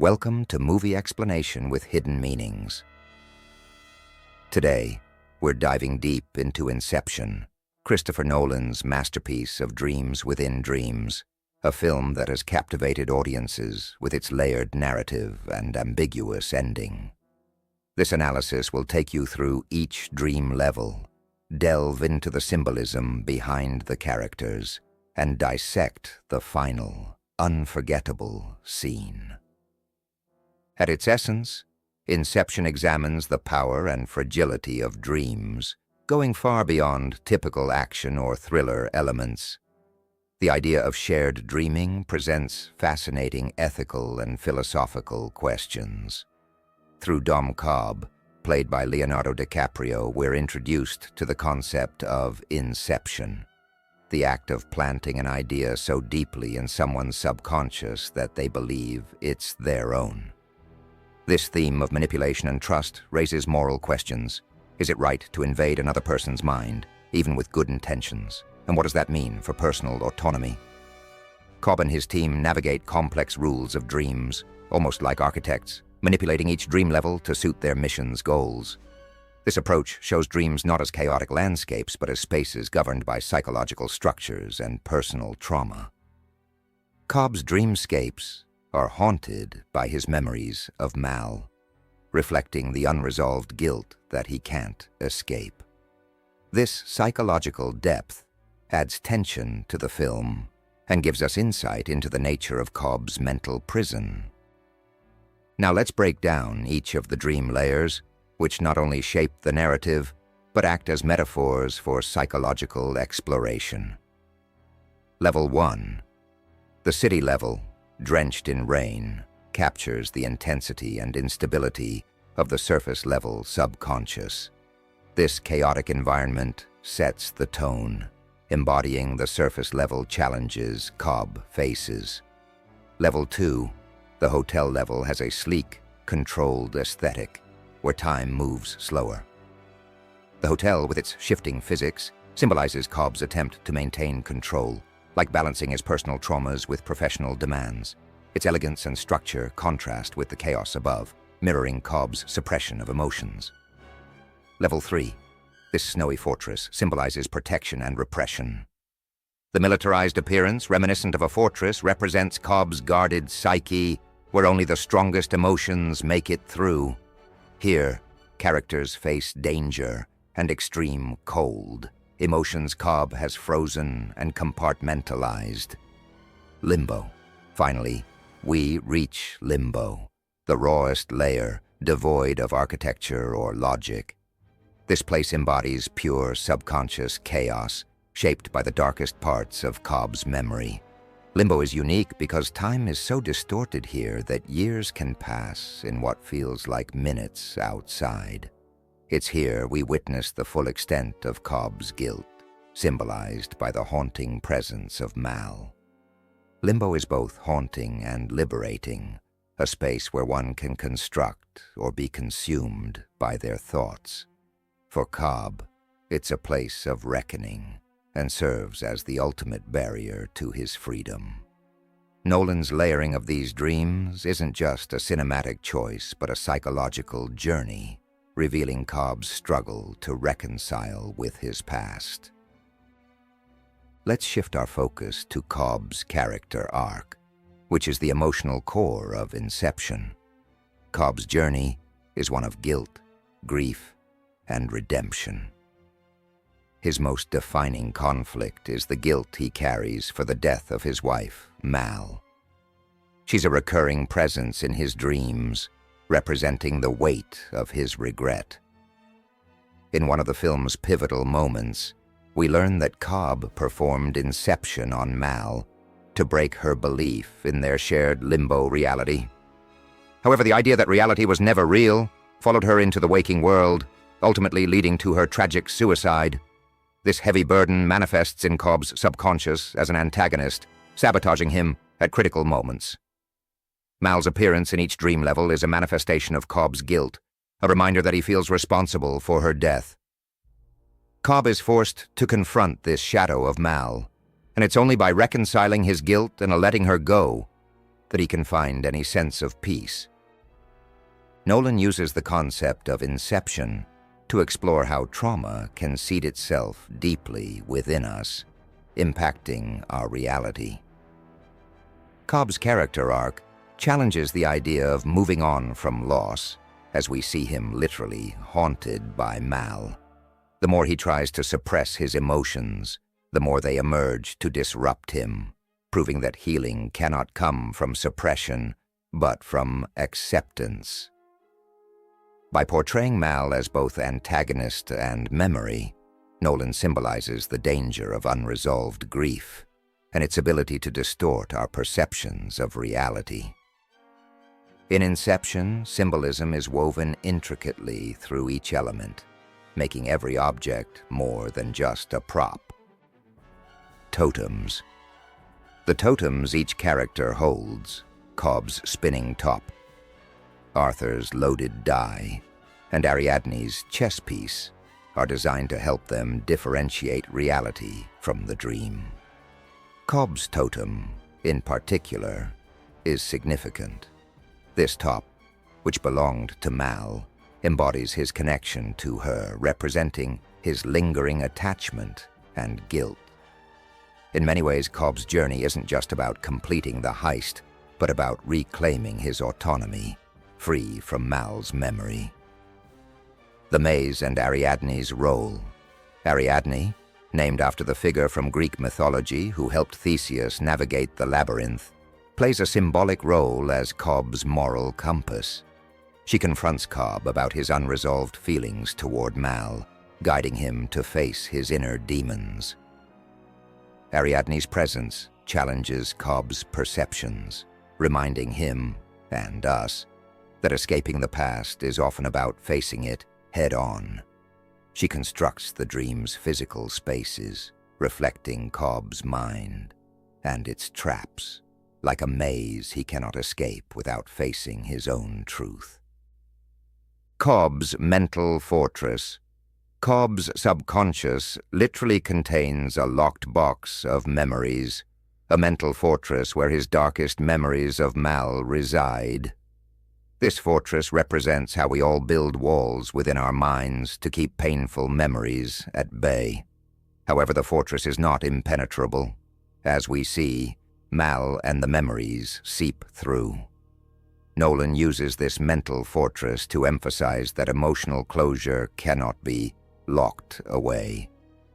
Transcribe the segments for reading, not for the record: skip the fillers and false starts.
Welcome to Movie Explanation with Hidden Meanings. Today, we're diving deep into Inception, Christopher Nolan's masterpiece of dreams within dreams, a film that has captivated audiences with its layered narrative and ambiguous ending. This analysis will take you through each dream level, delve into the symbolism behind the characters, and dissect the final, unforgettable scene. At its essence, Inception examines the power and fragility of dreams, going far beyond typical action or thriller elements. The idea of shared dreaming presents fascinating ethical and philosophical questions. Through Dom Cobb, played by Leonardo DiCaprio, we're introduced to the concept of inception, the act of planting an idea so deeply in someone's subconscious that they believe it's their own. This theme of manipulation and trust raises moral questions. Is it right to invade another person's mind, even with good intentions? And what does that mean for personal autonomy? Cobb and his team navigate complex rules of dreams, almost like architects, manipulating each dream level to suit their mission's goals. This approach shows dreams not as chaotic landscapes, but as spaces governed by psychological structures and personal trauma. Cobb's dreamscapes are haunted by his memories of Mal, reflecting the unresolved guilt that he can't escape. This psychological depth adds tension to the film and gives us insight into the nature of Cobb's mental prison. Now let's break down each of the dream layers, which not only shape the narrative, but act as metaphors for psychological exploration. Level 1. The city level, drenched in rain, captures the intensity and instability of the surface-level subconscious. This chaotic environment sets the tone, embodying the surface-level challenges Cobb faces. Level 2, the hotel level, has a sleek, controlled aesthetic, where time moves slower. The hotel, with its shifting physics, symbolizes Cobb's attempt to maintain control, like balancing his personal traumas with professional demands. Its elegance and structure contrast with the chaos above, mirroring Cobb's suppression of emotions. Level 3. This snowy fortress symbolizes protection and repression. The militarized appearance, reminiscent of a fortress, represents Cobb's guarded psyche, where only the strongest emotions make it through. Here, characters face danger and extreme cold, emotions Cobb has frozen and compartmentalized. Limbo. Finally, we reach limbo, the rawest layer, devoid of architecture or logic. This place embodies pure subconscious chaos, shaped by the darkest parts of Cobb's memory. Limbo is unique because time is so distorted here that years can pass in what feels like minutes outside. It's here we witness the full extent of Cobb's guilt, symbolized by the haunting presence of Mal. Limbo is both haunting and liberating, a space where one can construct or be consumed by their thoughts. For Cobb, it's a place of reckoning and serves as the ultimate barrier to his freedom. Nolan's layering of these dreams isn't just a cinematic choice, but a psychological journey, revealing Cobb's struggle to reconcile with his past. Let's shift our focus to Cobb's character arc, which is the emotional core of Inception. Cobb's journey is one of guilt, grief, and redemption. His most defining conflict is the guilt he carries for the death of his wife, Mal. She's a recurring presence in his dreams, representing the weight of his regret. In one of the film's pivotal moments, we learn that Cobb performed Inception on Mal to break her belief in their shared limbo reality. However, the idea that reality was never real followed her into the waking world, ultimately leading to her tragic suicide. This heavy burden manifests in Cobb's subconscious as an antagonist, sabotaging him at critical moments. Mal's appearance in each dream level is a manifestation of Cobb's guilt, a reminder that he feels responsible for her death. Cobb is forced to confront this shadow of Mal, and it's only by reconciling his guilt and letting her go that he can find any sense of peace. Nolan uses the concept of inception to explore how trauma can seed itself deeply within us, impacting our reality. Cobb's character arc challenges the idea of moving on from loss, as we see him literally haunted by Mal. The more he tries to suppress his emotions, the more they emerge to disrupt him, proving that healing cannot come from suppression, but from acceptance. By portraying Mal as both antagonist and memory, Nolan symbolizes the danger of unresolved grief and its ability to distort our perceptions of reality. In Inception, symbolism is woven intricately through each element, making every object more than just a prop. Totems. The totems each character holds, Cobb's spinning top, Arthur's loaded die, and Ariadne's chess piece, are designed to help them differentiate reality from the dream. Cobb's totem, in particular, is significant. This top, which belonged to Mal, embodies his connection to her, representing his lingering attachment and guilt. In many ways, Cobb's journey isn't just about completing the heist, but about reclaiming his autonomy, free from Mal's memory. The maze and Ariadne's role. Ariadne, named after the figure from Greek mythology who helped Theseus navigate the labyrinth, plays a symbolic role as Cobb's moral compass. She confronts Cobb about his unresolved feelings toward Mal, guiding him to face his inner demons. Ariadne's presence challenges Cobb's perceptions, reminding him, and us, that escaping the past is often about facing it head-on. She constructs the dream's physical spaces, reflecting Cobb's mind and its traps, like a maze he cannot escape without facing his own truth. Cobb's mental fortress. Cobb's subconscious literally contains a locked box of memories, a mental fortress where his darkest memories of Mal reside. This fortress represents how we all build walls within our minds to keep painful memories at bay. However, the fortress is not impenetrable. As we see, Mal and the memories seep through. Nolan uses this mental fortress to emphasize that emotional closure cannot be locked away.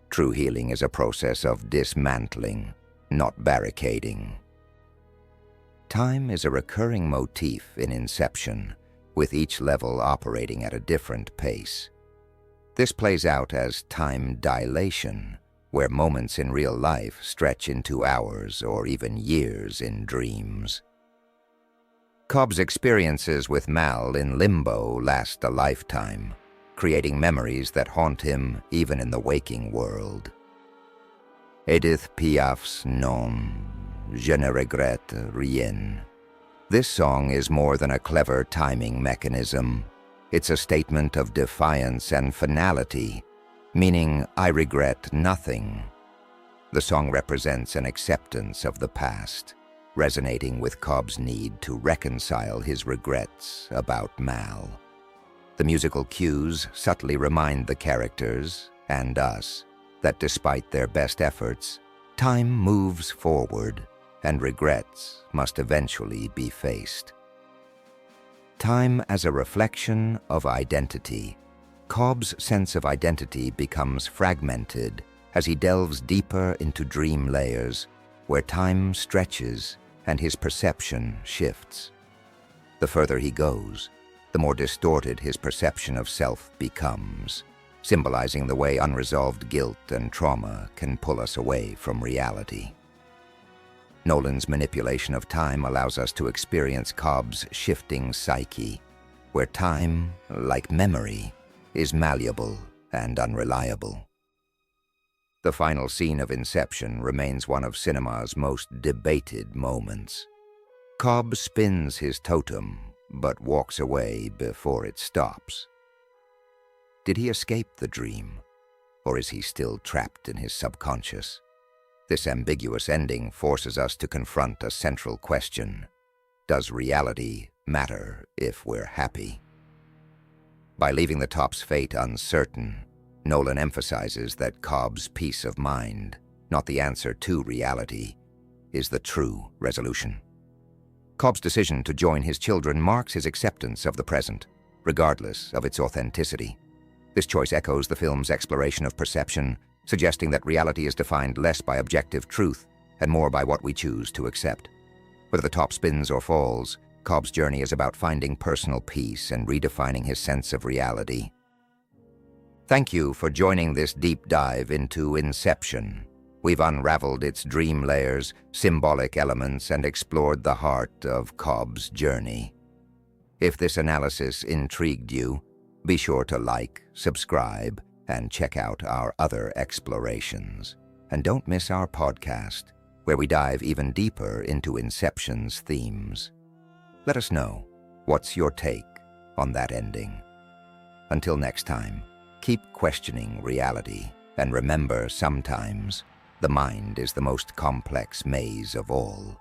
True healing is a process of dismantling, not barricading. Time is a recurring motif in Inception, with each level operating at a different pace. This plays out as time dilation, where moments in real life stretch into hours or even years in dreams. Cobb's experiences with Mal in limbo last a lifetime, creating memories that haunt him even in the waking world. Edith Piaf's Non, Je ne regrette rien. This song is more than a clever timing mechanism. It's a statement of defiance and finality, meaning I regret nothing. The song represents an acceptance of the past, resonating with Cobb's need to reconcile his regrets about Mal. The musical cues subtly remind the characters, and us, that despite their best efforts, time moves forward, and regrets must eventually be faced. Time as a reflection of identity. Cobb's sense of identity becomes fragmented as he delves deeper into dream layers, where time stretches and his perception shifts. The further he goes, the more distorted his perception of self becomes, symbolizing the way unresolved guilt and trauma can pull us away from reality. Nolan's manipulation of time allows us to experience Cobb's shifting psyche, where time, like memory, is malleable and unreliable. The final scene of Inception remains one of cinema's most debated moments. Cobb spins his totem, but walks away before it stops. Did he escape the dream, or is he still trapped in his subconscious? This ambiguous ending forces us to confront a central question. Does reality matter if we're happy? By leaving the top's fate uncertain, Nolan emphasizes that Cobb's peace of mind, not the answer to reality, is the true resolution. Cobb's decision to join his children marks his acceptance of the present, regardless of its authenticity. This choice echoes the film's exploration of perception, suggesting that reality is defined less by objective truth and more by what we choose to accept. Whether the top spins or falls, Cobb's journey is about finding personal peace and redefining his sense of reality. Thank you for joining this deep dive into Inception. We've unraveled its dream layers, symbolic elements, and explored the heart of Cobb's journey. If this analysis intrigued you, be sure to like, subscribe, and check out our other explorations. And don't miss our podcast, where we dive even deeper into Inception's themes. Let us know, what's your take on that ending? Until next time, keep questioning reality, and remember, sometimes the mind is the most complex maze of all.